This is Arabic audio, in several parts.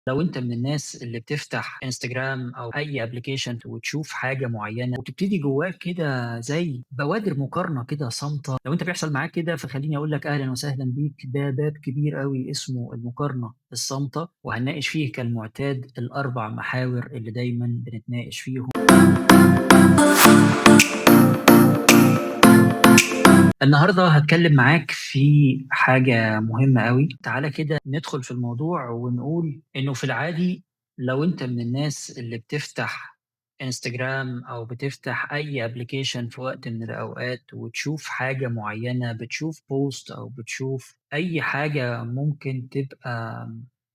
لو أنت من الناس اللي بتفتح إنستجرام أو أي application وتشوف حاجة معيّنة وتبتدي جواك كده زي بوادر مقارنة كده صامتة، لو أنت بيحصل معاك كده فخلّيني أقول لك أهلًا وسهلًا بيك، ده باب كبير أوي اسمه المقارنة الصامتة، وهنناقش فيه كالمعتاد ال4 محاور اللي دايمًا بنتناقش فيهم. النهارده هاتكلم معاك في حاجة مهمة أوي، تعالَ كده ندخل في الموضوع ونقول إنه في العادي لو أنت من الناس اللي بتفتح إنستجرام أو بتفتح أي application في وقت من الأوقات وتشوف حاجة معينة، بتشوف post أو بتشوف أي حاجة ممكن تبقى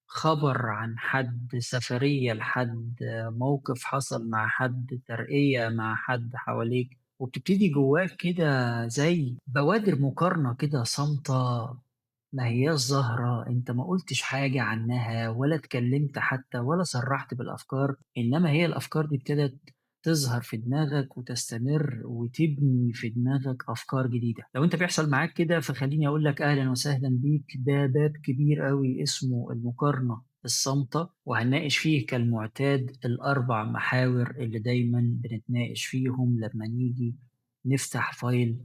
خبر عن حد، سفرية لحد، موقف حصل مع حد، ترقية مع حد حواليك، وبتبتدي جواك كده زي بوادر مقارنة كده صامتة ما هياش ظاهرة، أنت ما قُلتش حاجة عنها ولا اتكلمت حتى ولا صرّحت بالأفكار، إنما هي الأفكار دي ابتدت تظهر في دماغك وتستمر وتبني في دماغك أفكار جديدة. لو أنت بيحصل معاك كده فخلّيني أقول لك أهلًا وسهلًا بيك، ده باب كبير أوي اسمه المقارنة الصامتة، وهنناقش فيه كالمعتاد ال4 محاور اللي دايمًا بنتناقش فيهم لمّا نيجي نفتح فايل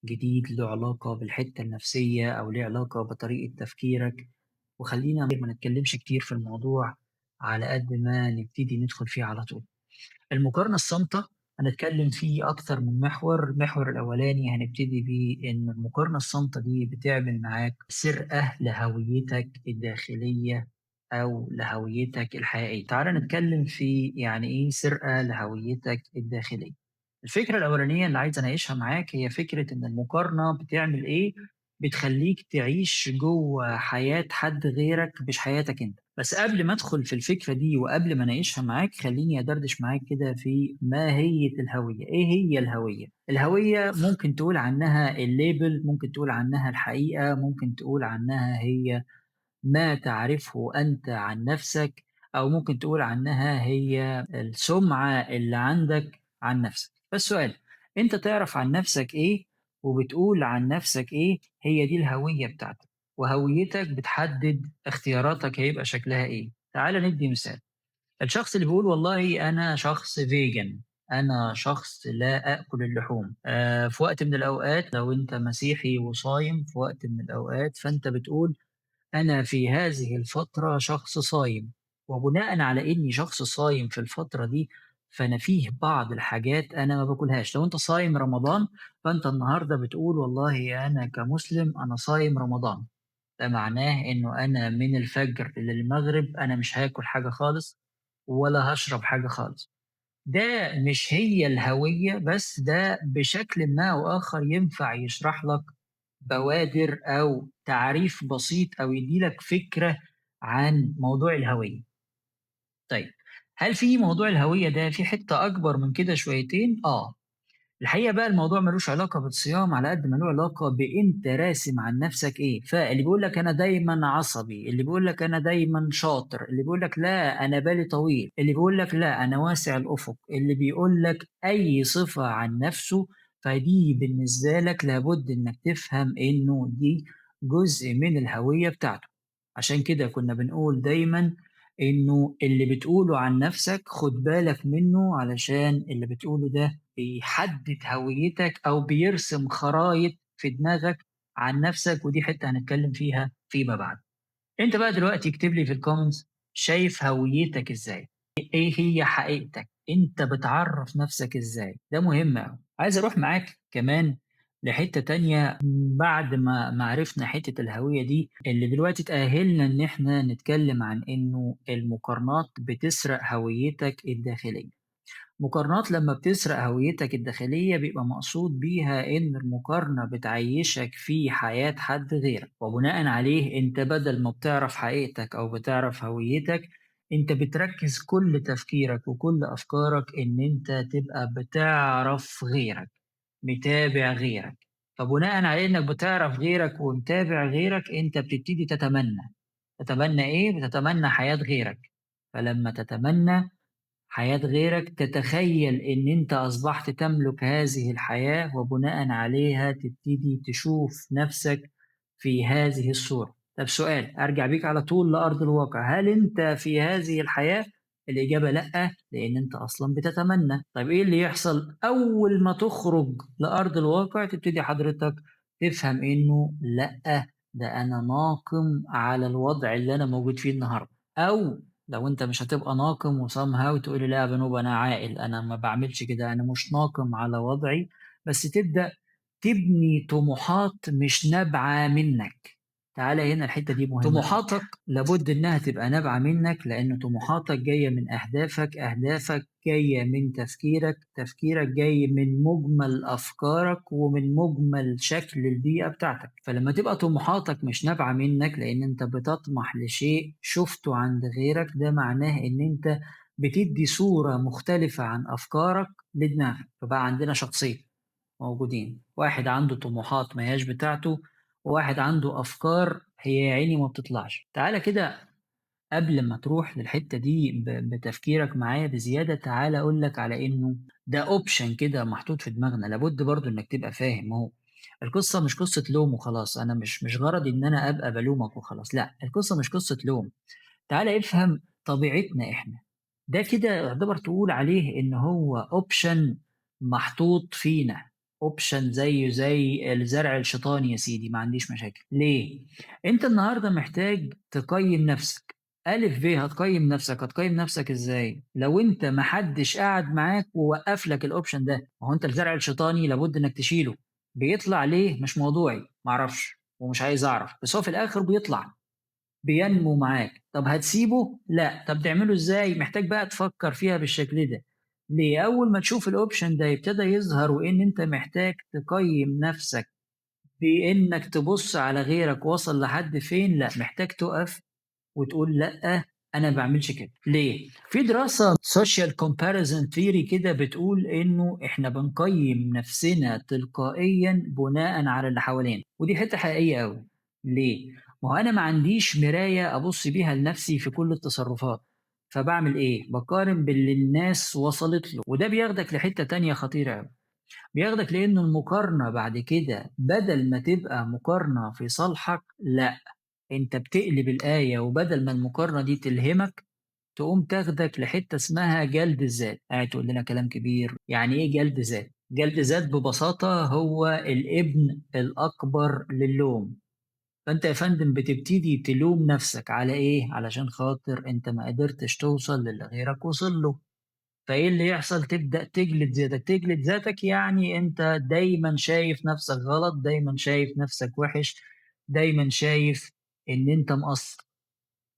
جديد له علاقة بالحتّة النفسية أو ليه علاقة بطريقة تفكيرك، وخلّينا ما نتكلّمش كتير في الموضوع على قد ما نبتدي ندخل فيه على طول. المقارنة الصامتة هنتكلّم فيه أكتر من محور، المحور الأولاني هنبتدي بيه إن المقارنة الصامتة دي بتعمل معاك سرقة لهويتك الداخلية أو لهويتك الحقيقية. تعالَ نتكلّم في يعني إيه سرقة لهويتك الداخلية. الفكرة الأولانية اللي عايز أناقشها معاك هي فكرة إن المقارنة بتعمل إيه، بتخلّيك تعيش جوّه حياة حد غيرك مش حياتك أنت. بس قبل ما أدخل في الفكرة دي وقبل ما أناقشها معاك، خلّيني أدردش معاك كده في ماهية الهوية. إيه هي الهوية؟ الهوية ممكن تقول عنها الlabel، ممكن تقول عنها الحقيقة، ممكن تقول عنها هي ما تعرفه أنت عن نفسك، أو ممكن تقول عنها هي السُمعة اللي عندك عن نفسك. فالسؤال، أنت تعرف عن نفسك إيه وبتقول عن نفسك إيه؟ هي دي الهوية بتاعتك، وهويتك بتحدد اختياراتك هيبقى شكلها إيه. تعالَ ندّي مثال، الشخص اللي بيقول والله أنا شخص vegan، أنا شخص لا آكل اللحوم، في وقت من الأوقات لو أنت مسيحي وصايم في وقت من الأوقات، فأنت بتقول أنا في هذه الفترة شخص صايم، وبناءً على إني شخص صايم في الفترة دي، فأنا فيه بعض الحاجات أنا ما باكلهاش. لو أنت صايم رمضان، فأنت النهارده بتقول والله أنا كمسلم أنا صايم رمضان، ده معناه إنه أنا من الفجر للمغرب أنا مش هاكل حاجة خالص، ولا هاشرب حاجة خالص. ده مش هي الهوية، بس ده بشكلٍ ما أو آخر ينفع يشرح لك بوادر أو تعريف بسيط أو يدّي لك فكرة عن موضوع الهوية. طيب، هل في موضوع الهوية ده في حتّة أكبر من كده شويتين؟ آه. الحقيقة بقى الموضوع ما لوش علاقة بالصيام على قد ما له علاقة بأنت راسم عن نَفْسك إيه. فاللي بيقول لك أنا دايمًا عصبي، اللي بيقول لك أنا دايمًا شاطر، اللي بيقول لك لا أنا بالي طويل، اللي بيقول لك لا أنا واسع الأفق، اللي بيقول لك أي صفة عن نَفْسه، فدي بالنسبة لك لابد إنّك تفهم إنه دي جزء من الهوية بتاعته. عشان كده كُنّا بنقول دايمًا إنه اللي بتقوله عن نَفْسك خُد بالك منّه علشان اللي بتقوله ده بيحدد هويتك أو بيرسم خرايط في دماغك عن نفسك، ودي حتّة هنتكلّم فيها فيما بعد. أنت بقى دلوقتي اكتب لي في الcomments شايف هويتك إزاي؟ إيه هي حقيقتك؟ أنت بتعرّف نفسك إزاي؟ ده مهم أوي. عايز أروح معاك كمان لحتّة تانية بعد ما عرفنا حتّة الهوية دي، اللي دلوقتي تأهّلنا إن إحنا نتكلّم عن إنه المقارنات بتسرق هويتك الداخلية. مقارنات لمّا بتسرق هويتك الداخلية بيبقى مقصود بيها إن المقارنة بتعيّشك في حياة حد غيرك، وبناءً عليه أنت بدل ما بتعرف حقيقتك أو بتعرف هويتك، أنت بتركّز كل تفكيرك وكل أفكارك إن أنت تبقى بتعرف غيرك، متابع غيرك، فبناءً على إنك بتعرف غيرك ومتابع غيرك، أنت بتبتدي تتمنى. تتمنى إيه؟ بتتمنى حياة غيرك، فلمّا تتمنى حياة غيرك تتخيل إن أنت أصبحت تملك هذه الحياة وبناءً عليها تبتدي تشوف نفسك في هذه الصورة. طب سؤال أرجع بيك على طول لأرض الواقع، هل أنت في هذه الحياة؟ الإجابة لأ، لأن أنت أصلًا بتتمنى. طيب إيه اللي يحصل؟ أول ما تخرج لأرض الواقع تبتدي حضرتك تفهم إنه لأ، ده أنا ناقم على الوضع اللي أنا موجود فيه النهارده، أو لو أنت مش هتبقى ناقم وsomehow تقول لي لأ يا بنوب أنا عاقل، أنا ما باعملش كده، أنا مش ناقم على وضعي، بس تبدأ تبني طموحات مش نابعة منك. تعالَ هنا الحتّة دي مهمة أوي. طموحاتك لابد إنها تبقى نابعة منّك، لإن طموحاتك جاية من أهدافك، أهدافك جاية من تفكيرك، تفكيرك جاي من مُجمل أفكارك ومن مُجمل شكل البيئة بتاعتك، فلمّا تبقى طموحاتك مش نابعة منّك لإن أنت بتطمح لشيء شُفته عند غيرك، ده معناه إن أنت بتدّي صورة مختلفة عن أفكارك لدماغك، فبقى عندنا شخصين موجودين، واحد عنده طموحات ما هياش بتاعته، وواحد عنده أفكار هي يا عيني ما بتطلعش. تعالَ كده قبل ما تروح للحتّة دي بتفكيرك معايا بزيادة، تعالَ أقول لك على إنه ده option كده محطوط في دماغنا، لابد برضه إنك تبقى فاهم أهو، القصة مش قصة لوم وخلاص، أنا مش غرضي إن أنا أبقى بالومك وخلاص، لأ، القصة مش قصة لوم، تعالَ افهم طبيعتنا إحنا، ده كده يعتبر تقول عليه إن هو option محطوط فينا، option زيه زي الزرع الشيطاني يا سيدي، ما عنديش مشاكل، ليه؟ أنت النهارده محتاج تقيّم نفسك، ألِف، ب هتقيّم نفسك إزاي؟ لو أنت ما حدش قعد معاك ووقّف لك الoption ده، ما هو أنت الزرع الشيطاني لابد إنك تشيله، بيطلع ليه؟ مش موضوعي، ما أعرفش ومش عايز أعرف، بس هو في الآخر بيطلع. بينمو معاك، طب هتسيبه؟ لأ، طب تعمله إزاي؟ محتاج بقى تفكّر فيها بالشكل ده، ليه؟ أول ما تشوف الoption ده يبتدى يظهر وإن أنت محتاج تقيّم نَفْسك بإنّك تبُص على غيرك وصل لحد فين، لأ، محتاج تُقف وتقول لأ، أنا ما باعملش كده، ليه؟ في دراسة social comparison theory كده بتقول إنه إحنا بنقيّم نَفْسنا تلقائيًا بناءً على اللي حوالينا، ودي حتّة حقيقية أوي، ليه؟ ما هو أنا ما عنديش مراية أبُص بيها لنَفْسي في كل التصرفات، فباعمل إيه؟ باقارن باللي الناس وصلت له، وده بياخدك لحتّة تانية خطيرة أوي، بياخدك لإنه المقارنة بعد كده بدل ما تبقى مقارنة في صالحك، لأ، أنت بتقلب الآية وبدل ما المقارنة دي تلهمك، تقوم تاخدك لحتّة اسمها جلد الذات، قاعد تقول لنا كلام كبير، يعني إيه جلد ذات؟ جلد ذات ببساطة هو الابن الأكبر للوم، فأنت يا فندم بتبتدي تلوم نفسك على إيه؟ علشان خاطر أنت ما قدرتش توصل للي غيرك وصل له، فإيه اللي يحصل؟ تبدأ تجلد ذاتك، تجلد ذاتك يعني أنت دايمًا شايف نفسك غلط، دايمًا شايف نفسك وِحِش، دايمًا شايف إن أنت مقصّر.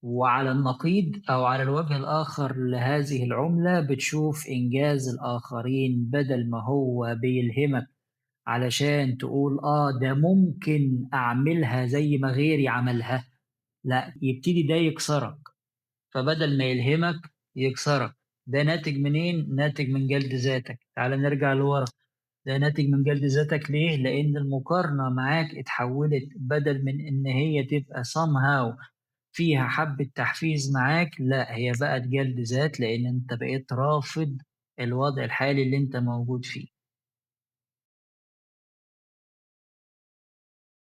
وعلى النقيض أو على الوجه الآخر لهذه العملة بتشوف إنجاز الآخرين بدل ما هو بيلهمك علشان تقول ده ممكن أعملها زي ما غيري عملها، لأ يبتدي ده يكسرك، فبدل ما يلهمك يكسرك، ده ناتج منين؟ ناتج من جلد ذاتك، تعالَ نرجع لورا، ده ناتج من جلد ذاتك ليه؟ لإن المقارنة معاك اتحولت بدل من إن هي تبقى somehow فيها حبّة تحفيز معاك، لأ هي بقت جلد ذات، لإن أنت بقيت رافض الوضع الحالي اللي أنت موجود فيه.